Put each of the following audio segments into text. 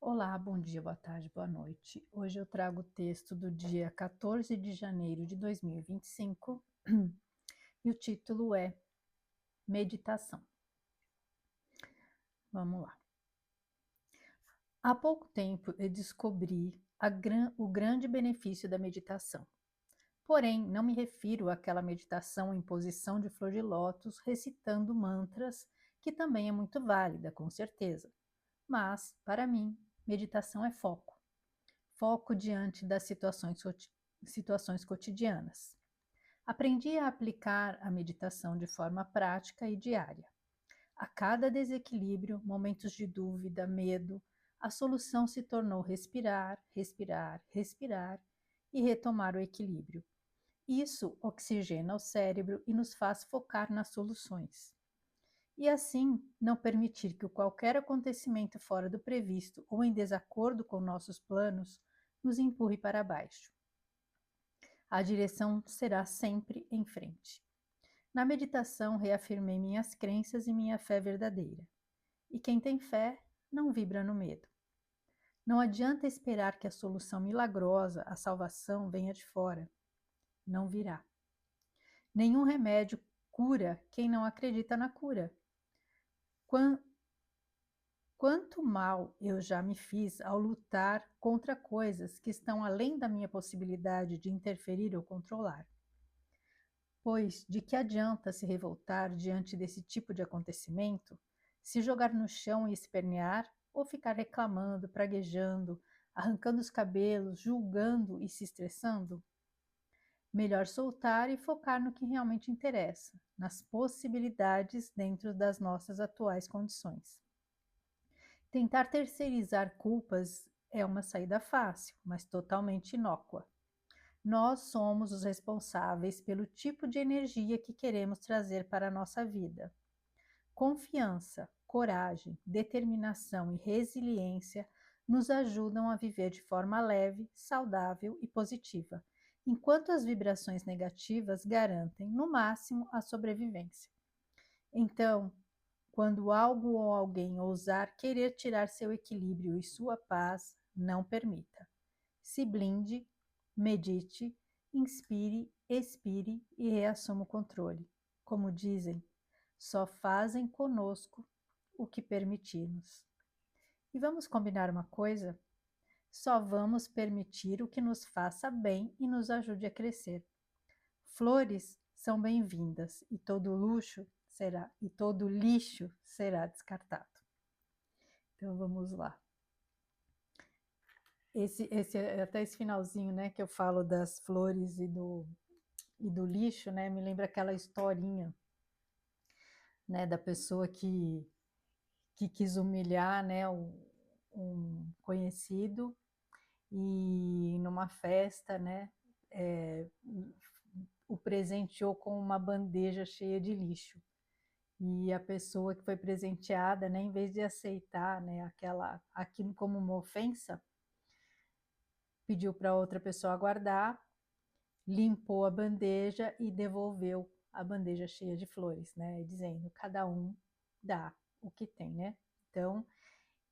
Olá, bom dia, boa tarde, boa noite. Hoje eu trago o texto do dia 14 de janeiro de 2025 e o título é Meditação. Vamos lá. Há pouco tempo eu descobri o grande benefício da meditação. Porém, não me refiro àquela meditação em posição de flor de lótus, recitando mantras, que também é muito válida, com certeza. Mas, para mim, meditação é foco. Foco diante das situações cotidianas. Aprendi a aplicar a meditação de forma prática e diária. A cada desequilíbrio, momentos de dúvida, medo, a solução se tornou respirar, respirar, respirar e retomar o equilíbrio. Isso oxigena o cérebro e nos faz focar nas soluções. E assim, não permitir que qualquer acontecimento fora do previsto ou em desacordo com nossos planos nos empurre para baixo. A direção será sempre em frente. Na meditação, reafirmei minhas crenças e minha fé verdadeira. E quem tem fé não vibra no medo. Não adianta esperar que a solução milagrosa, a salvação, venha de fora. Não virá. Nenhum remédio cura quem não acredita na cura. Quanto mal eu já me fiz ao lutar contra coisas que estão além da minha possibilidade de interferir ou controlar. Pois de que adianta se revoltar diante desse tipo de acontecimento, se jogar no chão e espernear, ou ficar reclamando, praguejando, arrancando os cabelos, julgando e se estressando? Melhor soltar e focar no que realmente interessa, nas possibilidades dentro das nossas atuais condições. Tentar terceirizar culpas é uma saída fácil, mas totalmente inócua. Nós somos os responsáveis pelo tipo de energia que queremos trazer para a nossa vida. Confiança, coragem, determinação e resiliência nos ajudam a viver de forma leve, saudável e positiva, enquanto as vibrações negativas garantem, no máximo, a sobrevivência. Então, quando algo ou alguém ousar querer tirar seu equilíbrio e sua paz, não permita. Se blinde, medite, inspire, expire e reassuma o controle. Como dizem, só fazem conosco o que permitirmos. E vamos combinar uma coisa? Só vamos permitir o que nos faça bem e nos ajude a crescer. Flores são bem-vindas e todo lixo será descartado. Então vamos lá. Até esse finalzinho, né, que eu falo das flores e do lixo, né, me lembra aquela historinha, né, da pessoa que quis humilhar, né, um conhecido e numa festa, né, é, o presenteou com uma bandeja cheia de lixo. E a pessoa que foi presenteada, né, em vez de aceitar, né, aquilo como uma ofensa, pediu para outra pessoa guardar, limpou a bandeja e devolveu a bandeja cheia de flores, né, dizendo, cada um dá o que tem, né? Então,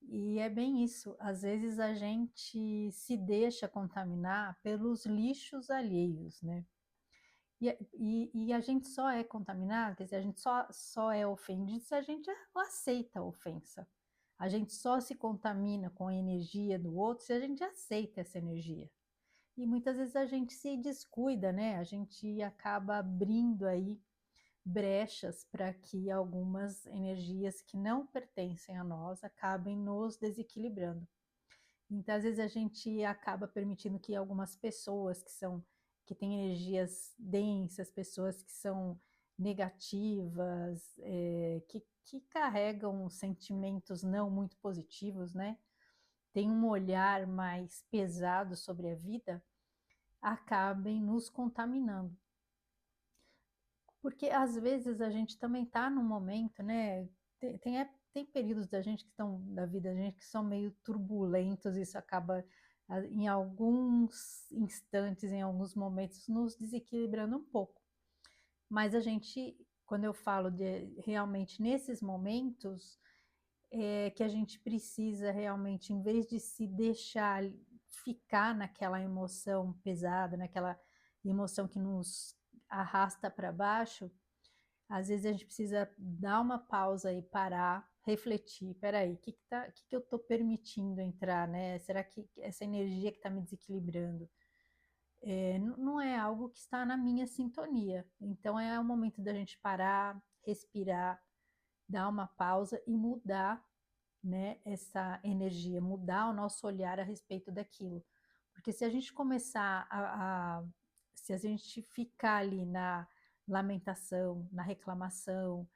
e é bem isso, às vezes a gente se deixa contaminar pelos lixos alheios, né? E a gente só é contaminado, quer dizer, a gente só é ofendido se a gente aceita a ofensa. A gente só se contamina com a energia do outro se a gente aceita essa energia. E muitas vezes a gente se descuida, né? A gente acaba abrindo aí brechas para que algumas energias que não pertencem a nós acabem nos desequilibrando. Então, às vezes a gente acaba permitindo que algumas pessoas que têm energias densas, pessoas que são negativas, que carregam sentimentos não muito positivos, né? Tem um olhar mais pesado sobre a vida, acabem nos contaminando. Porque às vezes a gente também está num momento, né? Tem períodos da vida da gente que são meio turbulentos, isso acaba em alguns instantes, em alguns momentos, nos desequilibrando um pouco. Mas a gente, quando eu falo de realmente nesses momentos, que a gente precisa realmente, em vez de se deixar ficar naquela emoção pesada, naquela emoção que nos arrasta para baixo, às vezes a gente precisa dar uma pausa e parar, refletir, peraí, que eu estou permitindo entrar, né? Será que essa energia que está me desequilibrando não é algo que está na minha sintonia? Então é o momento da gente parar, respirar, dar uma pausa e mudar, né, essa energia, mudar o nosso olhar a respeito daquilo. Porque se a gente começar se a gente ficar ali na lamentação, na reclamação,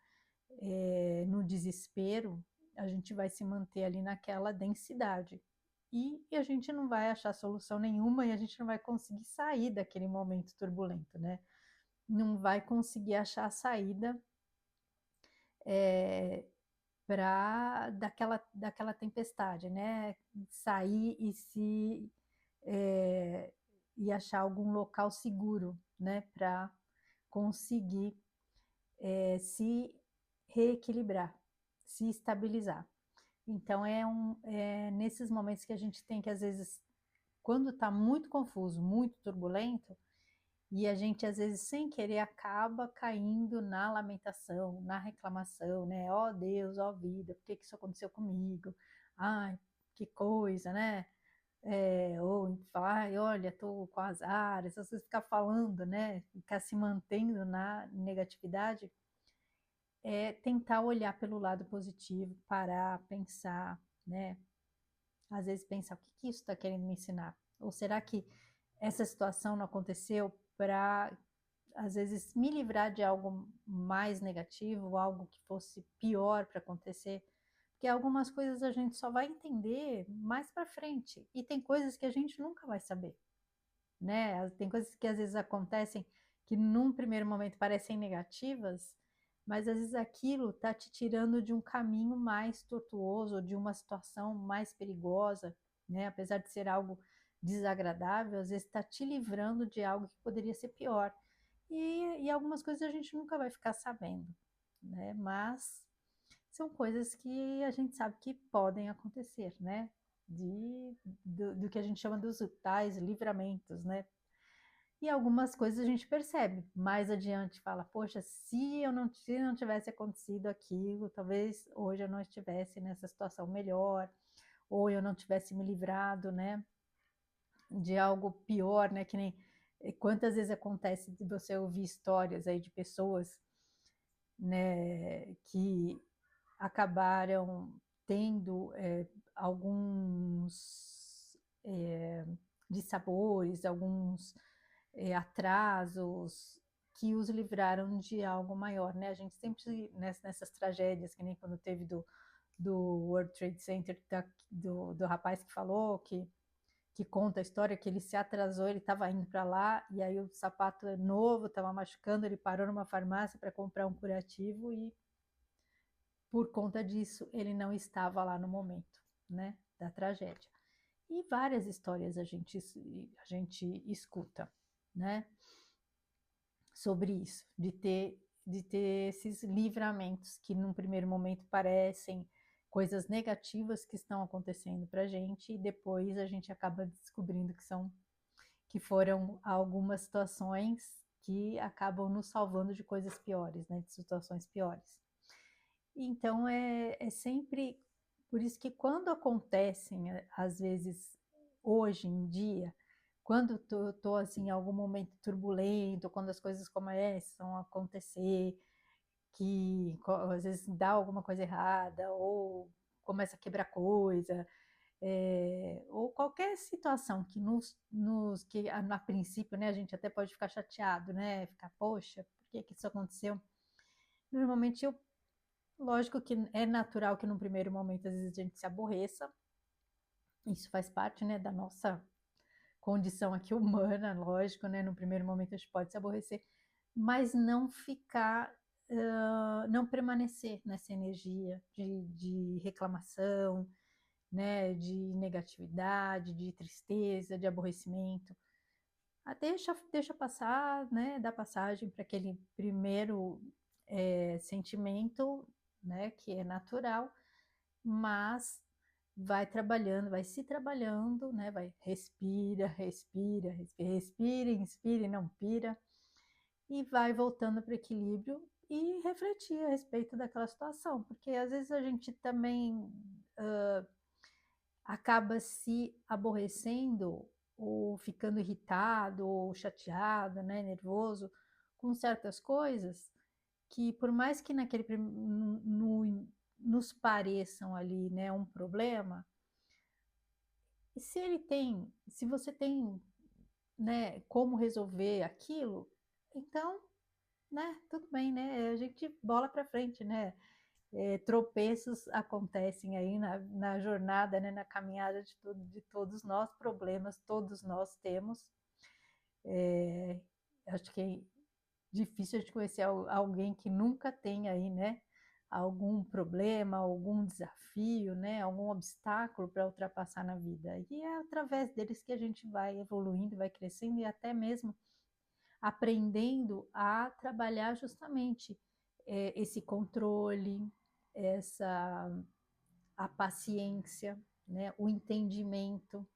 no desespero, a gente vai se manter ali naquela densidade. E a gente não vai achar solução nenhuma e a gente não vai conseguir sair daquele momento turbulento, né? Não vai conseguir achar a saída é, daquela tempestade, né? Sair é, e achar algum local seguro, né? Para conseguir se reequilibrar, se estabilizar. Então é nesses momentos que a gente tem que, às vezes, quando está muito confuso, muito turbulento, e a gente, às vezes, sem querer, acaba caindo na lamentação, na reclamação, né? Ó Deus, ó vida, por que que isso aconteceu comigo? Ai, que coisa, né? Ou falar, ai, olha, tô com azar, essas coisas, ficar falando, né? Ficar se mantendo na negatividade, tentar olhar pelo lado positivo, parar, pensar, né? Às vezes pensar, o que que isso está querendo me ensinar? Ou será que essa situação não aconteceu para, às vezes, me livrar de algo mais negativo, algo que fosse pior para acontecer? Porque algumas coisas a gente só vai entender mais para frente, e tem coisas que a gente nunca vai saber, né? Tem coisas que às vezes acontecem que num primeiro momento parecem negativas, mas às vezes aquilo está te tirando de um caminho mais tortuoso, de uma situação mais perigosa, né? Apesar de ser algo desagradável, às vezes está te livrando de algo que poderia ser pior. E algumas coisas a gente nunca vai ficar sabendo, né? Mas são coisas que a gente sabe que podem acontecer, né? Do que a gente chama dos tais livramentos, né? E algumas coisas a gente percebe mais adiante, fala, poxa, se não tivesse acontecido aquilo, talvez hoje eu não estivesse nessa situação melhor, ou eu não tivesse me livrado, né, de algo pior, né, que nem quantas vezes acontece de você ouvir histórias aí de pessoas, né, que acabaram tendo alguns dissabores, alguns atrasos que os livraram de algo maior, né? A gente sempre nessas tragédias, que nem quando teve do World Trade Center, do rapaz que falou que conta a história que ele se atrasou, ele estava indo para lá e aí o sapato é novo, estava machucando, ele parou numa farmácia para comprar um curativo e por conta disso ele não estava lá no momento, né, da tragédia. E várias histórias a gente escuta, né, sobre isso, de ter esses livramentos que num primeiro momento parecem coisas negativas que estão acontecendo para a gente e depois a gente acaba descobrindo que foram algumas situações que acabam nos salvando de coisas piores, né, de situações piores. Então é sempre por isso que quando acontecem, às vezes, hoje em dia, quando tô assim, em algum momento turbulento, quando as coisas começam a acontecer, que às vezes dá alguma coisa errada, ou começa a quebrar coisa, ou qualquer situação que que a princípio, né, a gente até pode ficar chateado, né? Ficar, poxa, por que que isso aconteceu? Normalmente lógico que é natural que num primeiro momento às vezes a gente se aborreça, isso faz parte, né, da nossa condição aqui humana, lógico, né, no primeiro momento a gente pode se aborrecer, mas não ficar, não permanecer nessa energia de reclamação, né, de negatividade, de tristeza, de aborrecimento. Deixa passar, né, dá passagem para aquele primeiro sentimento, né, que é natural, mas vai trabalhando, vai se trabalhando, né? Vai respira, respira, respira, respira, inspira e não pira, e vai voltando para o equilíbrio e refletir a respeito daquela situação, porque às vezes a gente também acaba se aborrecendo ou ficando irritado ou chateado, né, nervoso com certas coisas que por mais que nos pareçam ali, né, um problema, e se você tem, né, como resolver aquilo, então, né, tudo bem, né, a gente bola para frente, né, tropeços acontecem aí na jornada, né, na caminhada de todos nós, problemas todos nós temos, é, acho que é difícil a gente conhecer alguém que nunca tem aí, né, algum problema, algum desafio, né, algum obstáculo para ultrapassar na vida. E é através deles que a gente vai evoluindo, vai crescendo e até mesmo aprendendo a trabalhar justamente esse controle, essa a paciência, né, o entendimento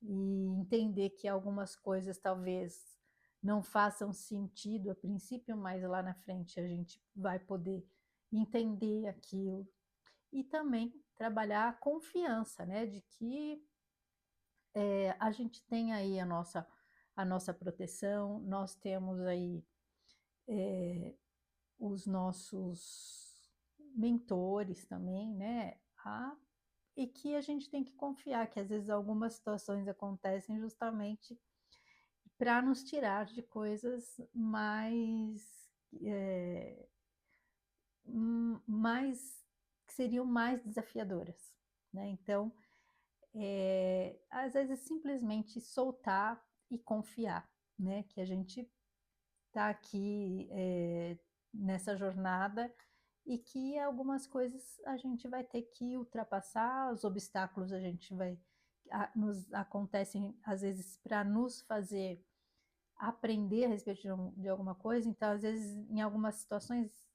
e entender que algumas coisas talvez não façam sentido a princípio, mas lá na frente a gente vai poder entender aquilo e também trabalhar a confiança, né, de que a gente tem aí a nossa proteção, nós temos aí os nossos mentores também, né, e que a gente tem que confiar que às vezes algumas situações acontecem justamente para nos tirar de coisas é, mais que seriam mais desafiadoras, né? Então, às vezes simplesmente soltar e confiar, né? Que a gente está aqui nessa jornada e que algumas coisas a gente vai ter que ultrapassar, os obstáculos a gente vai nos acontecem às vezes para nos fazer aprender a respeito de alguma coisa, então às vezes em algumas situações,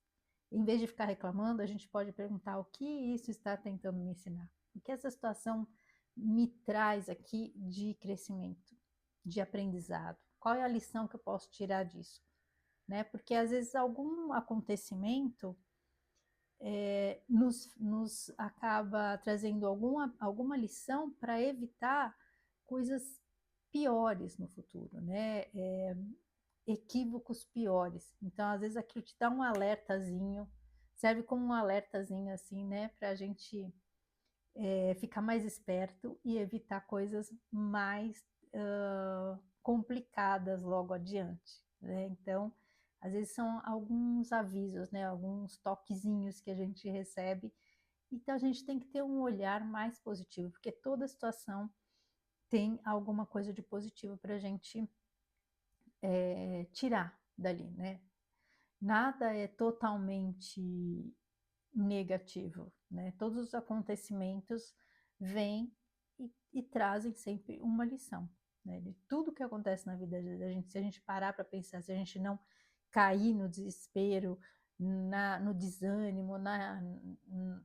em vez de ficar reclamando, a gente pode perguntar o que isso está tentando me ensinar, o que essa situação me traz aqui de crescimento, de aprendizado, qual é a lição que eu posso tirar disso, né? Porque às vezes algum acontecimento nos acaba trazendo alguma lição para evitar coisas piores no futuro, né? Equívocos piores. Então, às vezes, aquilo te dá um alertazinho, serve como um alertazinho, assim, né? Para a gente ficar mais esperto e evitar coisas mais complicadas logo adiante, né? Então, às vezes são alguns avisos, né? Alguns toquezinhos que a gente recebe. Então, a gente tem que ter um olhar mais positivo, porque toda situação tem alguma coisa de positivo para a gente tirar dali, né? Nada é totalmente negativo, né? Todos os acontecimentos vêm e trazem sempre uma lição, né? De tudo que acontece na vida da gente, se a gente parar para pensar, se a gente não cair no desespero, no desânimo,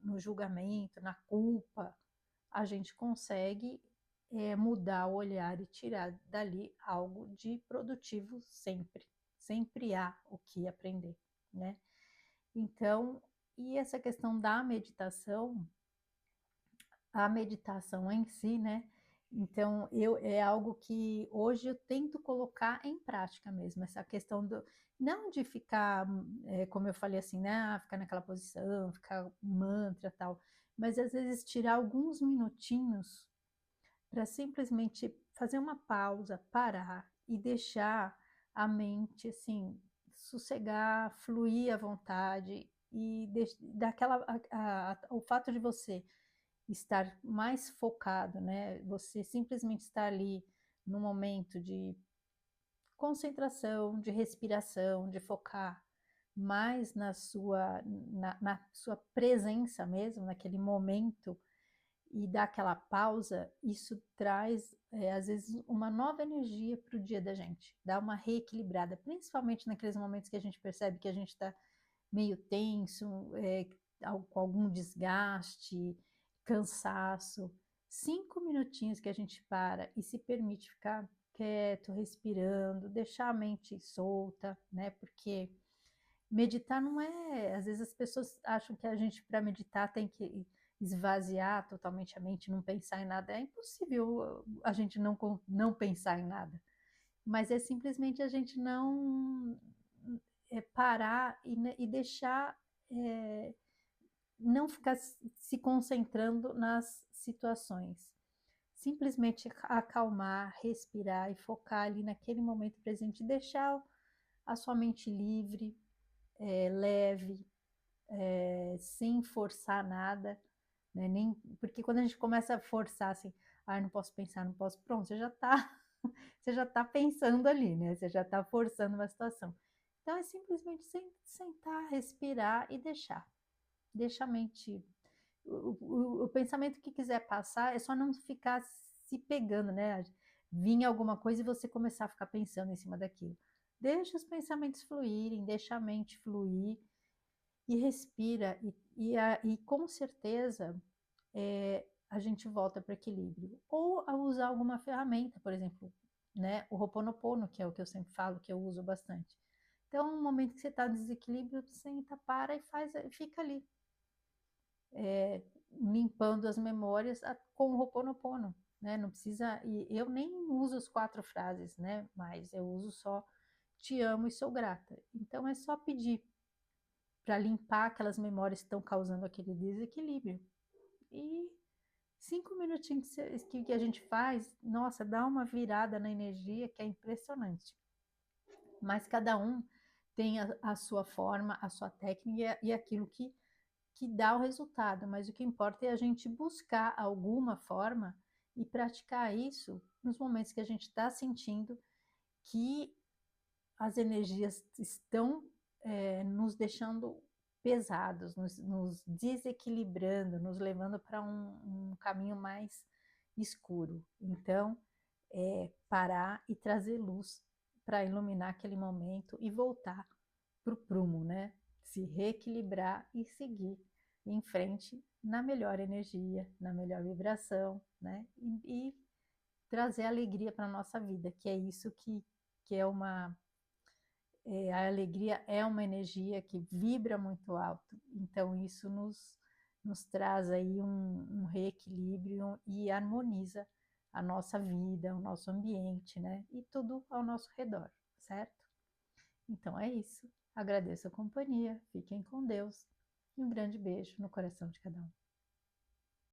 no julgamento, na culpa, a gente consegue mudar o olhar e tirar dali algo de produtivo sempre. Sempre há o que aprender, né? Então, e essa questão da meditação, a meditação em si, né? Então, é algo que hoje eu tento colocar em prática mesmo, essa questão não de ficar, como eu falei assim, né? Ficar naquela posição, ficar mantra tal, mas às vezes tirar alguns minutinhos para simplesmente fazer uma pausa, parar e deixar a mente assim sossegar, fluir à vontade e daquela o fato de você estar mais focado, né? Você simplesmente estar ali no momento de concentração, de respiração, de focar mais na sua presença mesmo, naquele momento e dar aquela pausa, isso traz, às vezes, uma nova energia para o dia da gente, dá uma reequilibrada, principalmente naqueles momentos que a gente percebe que a gente está meio tenso, com algum desgaste, cansaço, 5 minutinhos que a gente para e se permite ficar quieto, respirando, deixar a mente solta, né? Porque meditar não é. Às vezes as pessoas acham que a gente, para meditar, tem que esvaziar totalmente a mente, não pensar em nada. É impossível a gente não pensar em nada. Mas é simplesmente a gente não parar e deixar. é, não ficar se concentrando nas situações. Simplesmente acalmar, respirar e focar ali naquele momento presente, deixar a sua mente livre, leve, sem forçar nada, né? Nem, porque quando a gente começa a forçar assim, não posso pensar, não posso, pronto, você já está você já está pensando ali, né? Você já está forçando uma situação. Então é simplesmente sentar, respirar e deixa a mente o pensamento que quiser passar é só não ficar se pegando, né? Vinha alguma coisa e você começar a ficar pensando em cima daquilo. Deixa os pensamentos fluírem, deixa a mente fluir e respira, e com certeza a gente volta para o equilíbrio. Ou a usar alguma ferramenta, por exemplo, né? O Ho'oponopono, que é o que eu sempre falo, que eu uso bastante. Então, no momento que você está em desequilíbrio, senta, para e fica ali limpando as memórias com o Ho'oponopono, né? Não precisa, e eu nem uso as 4 frases, né? Mas eu uso só te amo e sou grata. Então é só pedir para limpar aquelas memórias que estão causando aquele desequilíbrio. E 5 minutinhos que a gente faz, nossa, dá uma virada na energia que é impressionante. Mas cada um tem a sua forma, a sua técnica e aquilo que dá o resultado, mas o que importa é a gente buscar alguma forma e praticar isso nos momentos que a gente está sentindo que as energias estão nos deixando pesados, nos desequilibrando, nos levando para um caminho mais escuro. Então, parar e trazer luz para iluminar aquele momento e voltar para o prumo, né? Se reequilibrar e seguir em frente na melhor energia, na melhor vibração, né? E trazer alegria para a nossa vida, que é isso que é uma. A alegria é uma energia que vibra muito alto, então isso nos traz aí um reequilíbrio e harmoniza a nossa vida, o nosso ambiente, né? E tudo ao nosso redor, certo? Então é isso. Agradeço a companhia, fiquem com Deus e um grande beijo no coração de cada um.